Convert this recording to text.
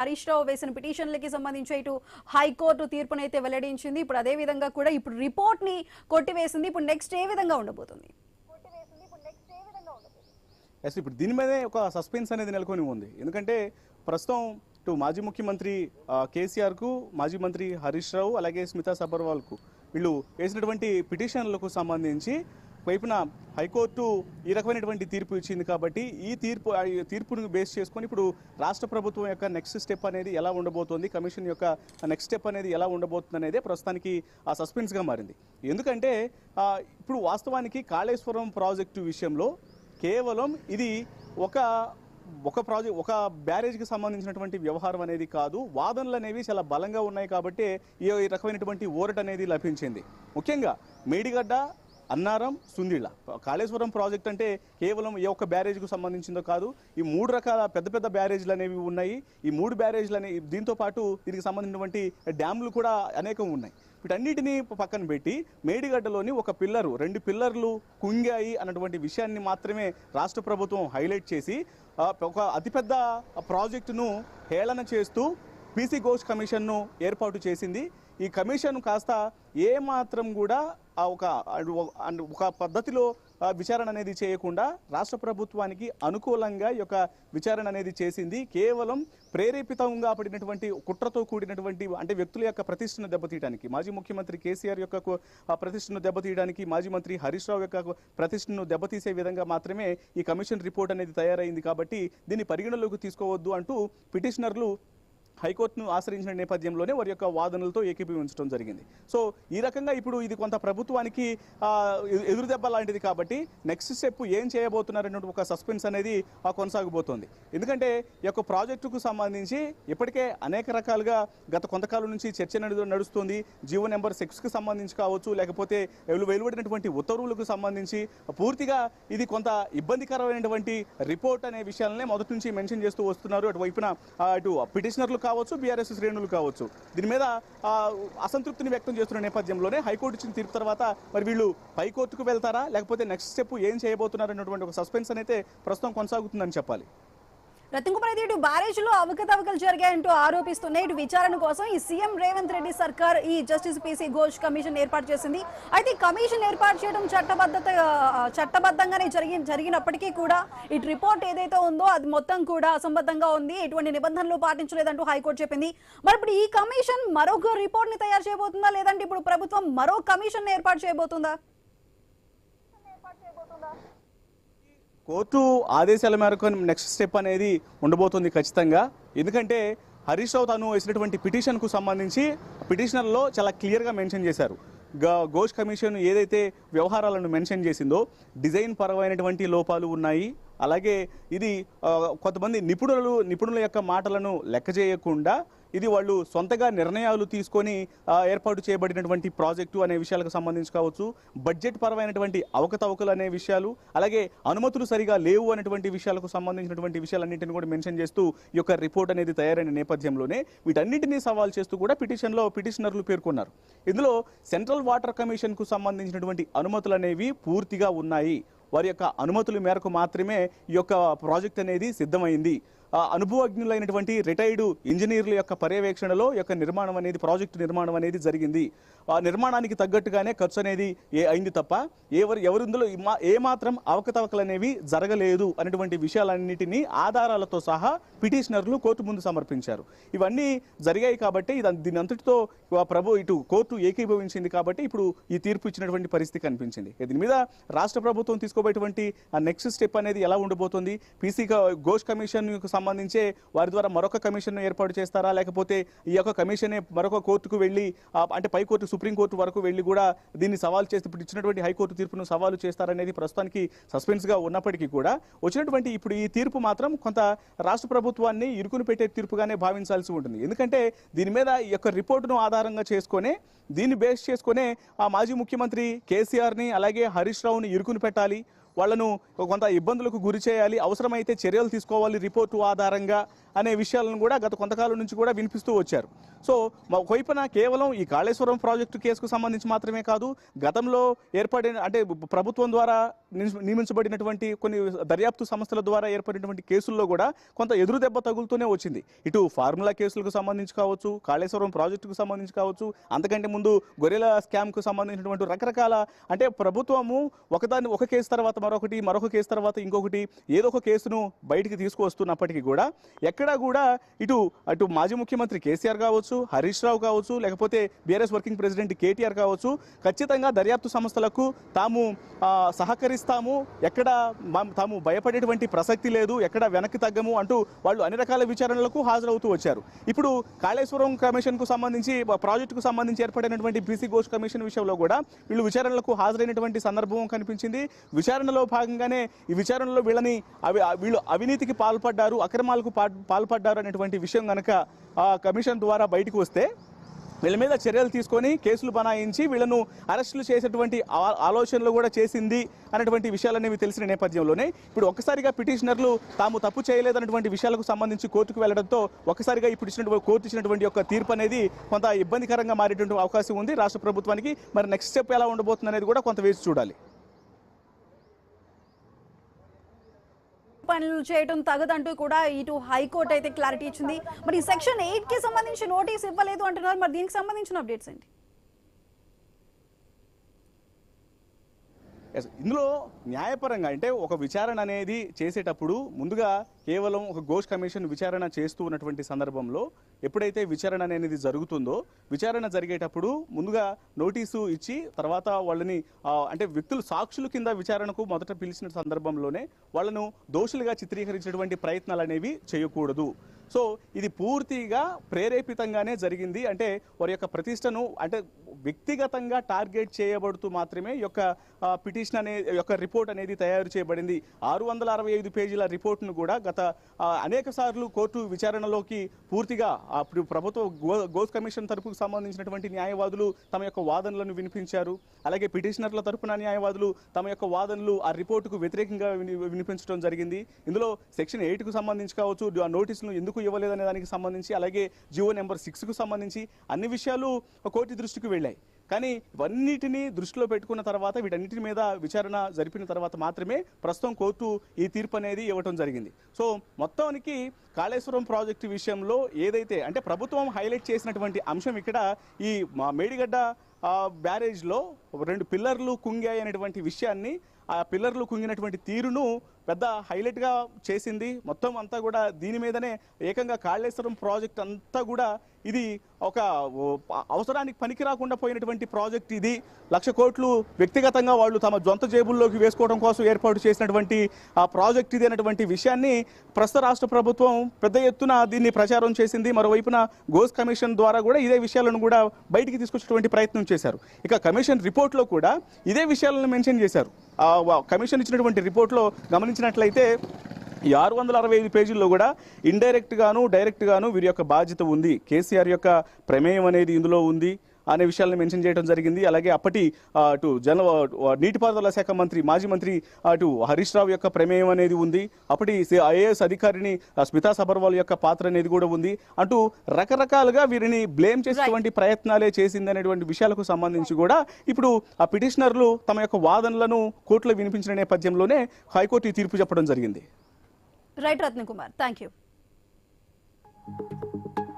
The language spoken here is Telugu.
హరీష్ రావు వేసిన పిటిషన్లకి సంబంధించి ఇటు హైకోర్టు తీర్పునైతే వెల్లడించింది. ఇప్పుడు అదే విధంగా కూడా ఇప్పుడు రిపోర్ట్ ని కొట్టివేసింది. ఇప్పుడు నెక్స్ట్ ఏ విధంగా ఉండబోతుంది? ఇప్పుడు దీని మీదే ఒక సస్పెన్స్ అనేది నెలకొని ఉంది. ఎందుకంటే ప్రస్తుతం ఇటు మాజీ ముఖ్యమంత్రి కేసీఆర్కు, మాజీ మంత్రి హరీష్ రావు, అలాగే స్మితా సబర్వాల్కు వీళ్ళు వేసినటువంటి పిటిషన్లకు సంబంధించి వైపున హైకోర్టు ఈ రకమైనటువంటి తీర్పు ఇచ్చింది. కాబట్టి ఈ తీర్పును బేస్ చేసుకొని ఇప్పుడు రాష్ట్ర ప్రభుత్వం యొక్క నెక్స్ట్ స్టెప్ అనేది ఎలా ఉండబోతోంది, కమిషన్ యొక్క నెక్స్ట్ స్టెప్ అనేది ఎలా ఉండబోతుంది అనేది ప్రస్తుతానికి ఆ సస్పెన్స్గా మారింది. ఎందుకంటే ఇప్పుడు వాస్తవానికి కాళేశ్వరం ప్రాజెక్టు విషయంలో కేవలం ఇది ఒక బ్యారేజ్కి సంబంధించినటువంటి వ్యవహారం అనేది కాదు. వాదనలు అనేవి చాలా బలంగా ఉన్నాయి కాబట్టి ఈ రకమైనటువంటి ఓరట అనేది లభించింది. ముఖ్యంగా మేడిగడ్డ, అన్నారం, సుందిళ్ళ కాళేశ్వరం ప్రాజెక్ట్ అంటే కేవలం ఏ ఒక్క బ్యారేజ్కు సంబంధించిందో కాదు. ఈ 3 రకాల పెద్ద పిల్లర్లు అనేవి ఉన్నాయి. ఈ 3 బ్యారేజ్లు అనేవి దీంతో పాటు దీనికి సంబంధించినటువంటి డ్యామ్లు కూడా అనేకం ఉన్నాయి. వీటన్నిటినీ పక్కన పెట్టి మేడిగడ్డలోని 2 పిల్లర్లు కుంగాయి అన్నటువంటి విషయాన్ని మాత్రమే రాష్ట్ర ప్రభుత్వం హైలైట్ చేసి ఒక అతిపెద్ద ప్రాజెక్టును హేళన చేస్తూ పీసీ ఘోష్ కమిషన్ను ఏర్పాటు చేసింది. ఈ కమిషన్ కాస్త ఏమాత్రం కూడా ఒక పద్ధతిలో విచారణ అనేది చేయకుండా రాష్ట్ర ప్రభుత్వానికి అనుకూలంగా ఈ యొక్క విచారణ అనేది చేసింది. కేవలం ప్రేరేపితంగా పడినటువంటి కుట్రతో కూడినటువంటి అంటే వ్యక్తుల యొక్క ప్రతిష్టను దెబ్బతీయడానికి, మాజీ ముఖ్యమంత్రి కేసీఆర్ యొక్క ప్రతిష్టను దెబ్బతీయడానికి, మాజీ మంత్రి హరీష్ రావు యొక్క ప్రతిష్టను దెబ్బతీసే విధంగా మాత్రమే ఈ కమిషన్ రిపోర్ట్ అనేది తయారైంది. కాబట్టి దీన్ని పరిగణలోకి తీసుకోవద్దు అంటూ పిటిషనర్లు హైకోర్టును ఆశ్రయించిన నేపథ్యంలోనే వారి యొక్క వాదనలతో ఏకీభవించడం జరిగింది. సో ఈ రకంగా ఇప్పుడు ఇది కొంత ప్రభుత్వానికి ఎదురుదెబ్బ లాంటిది. కాబట్టి నెక్స్ట్ స్టెప్ ఏం చేయబోతున్నారనే ఒక సస్పెన్స్ అనేది కొనసాగబోతోంది. ఎందుకంటే ఈ యొక్క ప్రాజెక్టుకు సంబంధించి ఇప్పటికే అనేక రకాలుగా గత కొంతకాలం నుంచి చర్చ నడుస్తుంది. జీవో నెంబర్ 6కి సంబంధించి కావచ్చు, లేకపోతే వెలువడినటువంటి ఉత్తర్వులకు సంబంధించి పూర్తిగా ఇది కొంత ఇబ్బందికరమైనటువంటి రిపోర్ట్ అనే విషయాలనే మొదటి నుంచి మెన్షన్ చేస్తూ వస్తున్నారు. అటువైపున అటు పిటిషనర్లు కావచ్చు, బీఆర్ఎస్ శ్రేణులు కావచ్చు, దీని మీద అసంతృప్తిని వ్యక్తం చేస్తున్న నేపథ్యంలోనే హైకోర్టు ఇచ్చిన తీర్పు తర్వాత మరి వీళ్ళు పైకోర్టుకు వెళ్తారా, లేకపోతే నెక్స్ట్ స్టెప్ ఏం చేయబోతున్నారు అన్నటువంటి ఒక సస్పెన్స్ అయితే ప్రస్తుతం కొనసాగుతుందని చెప్పాలి. రతన్ కుమార్, ఇటు బ్యారేజ్లో అవకతవకలు జరిగాయంటూ ఆరోపిస్తున్నాయి. ఇటు విచారణ కోసం ఈ సీఎం రేవంత్ రెడ్డి సర్కార్ ఈ జస్టిస్ పీసీ ఘోష్ కమిషన్ ఏర్పాటు చేసింది. అయితే కమిషన్ ఏర్పాటు చేయడం చట్టబద్ధంగానే జరిగినప్పటికీ కూడా ఇటు రిపోర్ట్ ఏదైతే ఉందో అది మొత్తం కూడా అసంబద్ధంగా ఉంది, ఎటువంటి నిబంధనలు పాటించలేదంటూ హైకోర్టు చెప్పింది. మరి ఇప్పుడు ఈ కమిషన్ మరొక రిపోర్ట్ ని తయారు చేయబోతుందా, లేదంటే ఇప్పుడు ప్రభుత్వం మరో కమిషన్ ఏర్పాటు చేయబోతుందా? కోర్టు ఆదేశాల మేరకు నెక్స్ట్ స్టెప్ అనేది ఉండబోతుంది ఖచ్చితంగా. ఎందుకంటే హరీష్ రావు తాను వేసినటువంటి పిటిషన్కు సంబంధించి పిటిషనర్లో చాలా క్లియర్గా మెన్షన్ చేశారు. ఘోష్ కమిషన్ ఏదైతే వ్యవహారాలను మెన్షన్ చేసిందో డిజైన్ పరమైనటువంటి లోపాలు ఉన్నాయి. అలాగే ఇది కొంతమంది నిపుణుల యొక్క మాటలను లెక్క చేయకుండా ఇది వాళ్ళు సొంతగా నిర్ణయాలు తీసుకొని ఏర్పాటు చేయబడినటువంటి ప్రాజెక్టు అనే విషయాలకు సంబంధించి కావచ్చు, బడ్జెట్ పరమైనటువంటి అవకతవకలు అనే విషయాలు, అలాగే అనుమతులు సరిగా లేవు అనేటువంటి విషయాలకు సంబంధించినటువంటి విషయాలన్నింటినీ కూడా మెన్షన్ చేస్తూ ఈ యొక్క రిపోర్ట్ అనేది తయారైన నేపథ్యంలోనే వీటన్నిటినీ సవాల్ చేస్తూ కూడా పిటిషనర్లు పేర్కొన్నారు. ఇందులో సెంట్రల్ వాటర్ కమిషన్కు సంబంధించినటువంటి అనుమతులు అనేవి పూర్తిగా ఉన్నాయి. వారి యొక్క అనుమతుల మేరకు మాత్రమే ఈ యొక్క ప్రాజెక్ట్ అనేది సిద్ధమైంది. అనుభవజ్ఞులైనటువంటి రిటైర్డ్ ఇంజనీర్ల యొక్క పర్యవేక్షణలో యొక్క ప్రాజెక్టు నిర్మాణం అనేది జరిగింది. ఆ నిర్మాణానికి తగ్గట్టుగానే ఖర్చు అనేది అయింది తప్ప ఎవరిందులో ఏమాత్రం అవకతవకలు అనేవి జరగలేదు అనేటువంటి విషయాలన్నిటినీ ఆధారాలతో సహా పిటిషనర్లు కోర్టు ముందు సమర్పించారు. ఇవన్నీ జరిగాయి కాబట్టి దీని అంతటితో ఇటు కోర్టు ఏకీభవించింది. కాబట్టి ఇప్పుడు ఈ తీర్పు ఇచ్చినటువంటి పరిస్థితి కనిపించింది. దీని మీద రాష్ట్ర ప్రభుత్వం తీసుకోబోయేటువంటి నెక్స్ట్ స్టెప్ అనేది ఎలా ఉండబోతుంది, పీసీ ఘోష్ కమిషన్ సంబంధించే వారి ద్వారా మరొక కమిషన్ ఏర్పాటు చేస్తారా, లేకపోతే ఈ యొక్క కమిషనే మరొక కోర్టుకు వెళ్ళి అంటే పైకోర్టు సుప్రీంకోర్టు వరకు వెళ్ళి కూడా దీన్ని సవాల్ చేసి ఇప్పుడు ఇచ్చినటువంటి హైకోర్టు తీర్పును సవాలు చేస్తారనేది ప్రస్తుతానికి సస్పెన్స్గా ఉన్నప్పటికీ కూడా వచ్చినటువంటి ఇప్పుడు ఈ తీర్పు మాత్రం కొంత రాష్ట్ర ప్రభుత్వాన్ని ఇరుకుని పెట్టే తీర్పుగానే భావించాల్సి ఉంటుంది. ఎందుకంటే దీని మీద ఈ యొక్క రిపోర్టును ఆధారంగా చేసుకునే దీన్ని బేస్ చేసుకునే ఆ మాజీ ముఖ్యమంత్రి కేసీఆర్ని అలాగే హరీష్ రావుని ఇరుకుని పెట్టాలి, వాళ్ళను కొంత ఇబ్బందులకు గురి చేయాలి, అవసరమైతే చర్యలు తీసుకోవాలి రిపోర్టు ఆధారంగా అనే విషయాలను కూడా గత కొంతకాలం నుంచి కూడా వినిపిస్తూ వచ్చారు. సో ఒకవైపున కేవలం ఈ కాళేశ్వరం ప్రాజెక్టు కేసుకు సంబంధించి మాత్రమే కాదు, గతంలో ఏర్పడిన అంటే ప్రభుత్వం ద్వారా నియమించబడినటువంటి కొన్ని దర్యాప్తు సంస్థల ద్వారా ఏర్పడినటువంటి కేసుల్లో కూడా కొంత ఎదురు దెబ్బ తగులుతూనే వచ్చింది. ఇటు ఫార్ములా కేసులకు సంబంధించి కావచ్చు, కాళేశ్వరం ప్రాజెక్టుకు సంబంధించి కావచ్చు, అంతకంటే ముందు గొరిల్లా స్కామ్కు సంబంధించినటువంటి రకరకాల అంటే ప్రభుత్వము ఒక కేసు తర్వాత మరొక కేసు తర్వాత ఇంకొకటి ఏదో ఒక కేసును బయటికి తీసుకువస్తున్నప్పటికీ కూడా ఎక్కడా కూడా అటు మాజీ ముఖ్యమంత్రి కేసీఆర్ కావచ్చు, హరీష్ రావు కావచ్చు, లేకపోతే బీఆర్ఎస్ వర్కింగ్ ప్రెసిడెంట్ కేటీఆర్ కావచ్చు, ఖచ్చితంగా దర్యాప్తు సంస్థలకు తాము సహకరిస్తాము, ఎక్కడ తాము భయపడేటువంటి ప్రసక్తి లేదు, ఎక్కడ వెనక్కి తగ్గము అంటూ వాళ్ళు అన్ని రకాల విచారణలకు హాజరవుతూ వచ్చారు. ఇప్పుడు కాళేశ్వరం కమిషన్కు సంబంధించి ప్రాజెక్టుకు సంబంధించి ఏర్పడినటువంటి బీసీ ఘోష్ కమిషన్ విషయంలో కూడా వీళ్ళు విచారణలకు హాజరైనటువంటి సందర్భం కనిపించింది. విచారణలో భాగంగానే ఈ విచారణలో వీళ్ళు అవినీతికి పాల్పడ్డారు, అక్రమాలకు పాల్పడ్డారు అనేటువంటి విషయం కనుక కమిషన్ ద్వారా బయటకు వస్తే వీళ్ళ మీద చర్యలు తీసుకొని కేసులు బనాయించి వీళ్ళను అరెస్టులు చేసేటువంటి ఆలోచనలు కూడా చేసింది అనేటువంటి విషయాలనేవి తెలిసిన నేపథ్యంలోనే ఇప్పుడు ఒక్కసారిగా పిటిషనర్లు తాము తప్పు చేయలేదన్నటువంటి విషయాలకు సంబంధించి కోర్టుకు వెళ్లడంతో ఒక్కసారిగా ఇప్పుడు కోర్టు ఇచ్చినటువంటి యొక్క తీర్పు అనేది కొంత ఇబ్బందికరంగా మారేటువంటి అవకాశం ఉంది రాష్ట్ర ప్రభుత్వానికి. మరి నెక్స్ట్ స్టెప్ ఎలా ఉండబోతుంది అనేది కూడా కొంత వేచి చూడాలి. పనులు చేయడం తగదంటూ కూడా ఇటు హైకోర్టు అయితే క్లారిటీ ఇచ్చింది. మరి సెక్షన్ 8 కి సంబంధించి నోటీస్ ఇవ్వలేదు అంటున్నారు. మరి దీనికి సంబంధించిన అప్డేట్స్ ఏంటి? ఇందులో న్యాయపరంగా అంటే ఒక విచారణ అనేది చేసేటప్పుడు ముందుగా కేవలం ఒక ఘోష్ కమిషన్ విచారణ చేస్తూ ఉన్నటువంటి సందర్భంలో ఎప్పుడైతే విచారణ అనేది జరుగుతుందో విచారణ జరిగేటప్పుడు ముందుగా నోటీసు ఇచ్చి తర్వాత వాళ్ళని అంటే వ్యక్తులు సాక్షుల కింద విచారణకు మొదట పిలిచిన సందర్భంలోనే వాళ్ళను దోషులుగా చిత్రీకరించేటువంటి ప్రయత్నాలు అనేవి చేయకూడదు. సో ఇది పూర్తిగా ప్రేరేపితంగానే జరిగింది. అంటే వారి యొక్క ప్రతిష్టను అంటే వ్యక్తిగతంగా టార్గెట్ చేయబడుతూ మాత్రమే యొక్క పిటిషన్ యొక్క రిపోర్ట్ అనేది తయారు చేయబడింది. 665 పేజీల రిపోర్ట్ను కూడా గత అనేక సార్లు కోర్టు విచారణలోకి పూర్తిగా అప్పుడు ప్రభుత్వ ఘోష్ కమిషన్ తరపుకు సంబంధించినటువంటి న్యాయవాదులు తమ యొక్క వాదనలను వినిపించారు. అలాగే పిటిషనర్ల తరపున న్యాయవాదులు తమ యొక్క వాదనలు ఆ రిపోర్టుకు వ్యతిరేకంగా వినిపించడం జరిగింది. ఇందులో సెక్షన్ 8కు సంబంధించి కావచ్చు, ఆ నోటీసులను ఎందుకు ఇవ్వలేదనే దానికి సంబంధించి, అలాగే జివో నెంబర్ 6కు సంబంధించి అన్ని విషయాలు కోర్టు దృష్టికి వెళ్ళాయి. కానీ ఇవన్నిటిని దృష్టిలో పెట్టుకున్న తర్వాత వీటన్నిటి మీద విచారణ జరిపిన తర్వాత మాత్రమే ప్రస్తుతం కోర్టు ఈ తీర్పు అనేది ఇవ్వటం జరిగింది. సో మొత్తానికి కాళేశ్వరం ప్రాజెక్టు విషయంలో ఏదైతే అంటే ప్రభుత్వం హైలైట్ చేసినటువంటి అంశం ఇక్కడ ఈ మేడిగడ్డ బ్యారేజ్లో 2 పిల్లర్లు కుంగాయి అనేటువంటి విషయాన్ని, ఆ పిల్లర్లు కుంగినటువంటి తీరును పెద్ద హైలైట్గా చేసింది. మొత్తం అంతా కూడా దీని మీదనే ఏకంగా కాళేశ్వరం ప్రాజెక్ట్ అంతా కూడా ఇది ఒక అవసరానికి పనికి రాకుండా పోయినటువంటి ప్రాజెక్ట్, ఇది 1,00,000 కోట్లు వ్యక్తిగతంగా వాళ్ళు తమ జొంత జేబుల్లోకి వేసుకోవడం కోసం ఏర్పాటు చేసినటువంటి ఆ ప్రాజెక్ట్ ఇది అనేటువంటి విషయాన్ని ప్రస్తుత రాష్ట్ర ప్రభుత్వం పెద్ద ఎత్తున దీన్ని ప్రచారం చేసింది. మరోవైపున ఘోష్ కమిషన్ ద్వారా కూడా ఇదే విషయాలను కూడా బయటికి తీసుకొచ్చేటువంటి ప్రయత్నం చేశారు. ఇక కమిషన్ రిపోర్ట్లో కూడా ఇదే విషయాలను మెన్షన్ చేశారు. కమిషన్ ఇచ్చినటువంటి రిపోర్ట్లో గమనించినట్లయితే ఈ 665 పేజీల్లో కూడా ఇండైరెక్ట్ గాను డైరెక్ట్ గాను వీరి యొక్క బాధ్యత ఉంది, కేసీఆర్ యొక్క ప్రమేయం అనేది ఇందులో ఉంది అనే విషయాలను మెన్షన్ చేయడం జరిగింది. అలాగే అప్పటి నీటిపారుదల శాఖ మంత్రి మాజీ మంత్రి హరీష్ రావు యొక్క ప్రమేయం అనేది ఉంది, అప్పటి ఐఏఎస్ అధికారిని స్మితా సబర్వాల్ యొక్క పాత్ర అనేది కూడా ఉంది అంటూ రకరకాలుగా వీరిని బ్లేమ్ చేసేటువంటి ప్రయత్నాలే చేసింది అనేటువంటి విషయాలకు సంబంధించి కూడా ఇప్పుడు ఆ పిటిషనర్లు తమ యొక్క వాదనలను కోర్టులో వినిపించిన నేపథ్యంలోనే హైకోర్టు ఈ తీర్పు చెప్పడం జరిగింది. Right Ratna Kumar, thank you.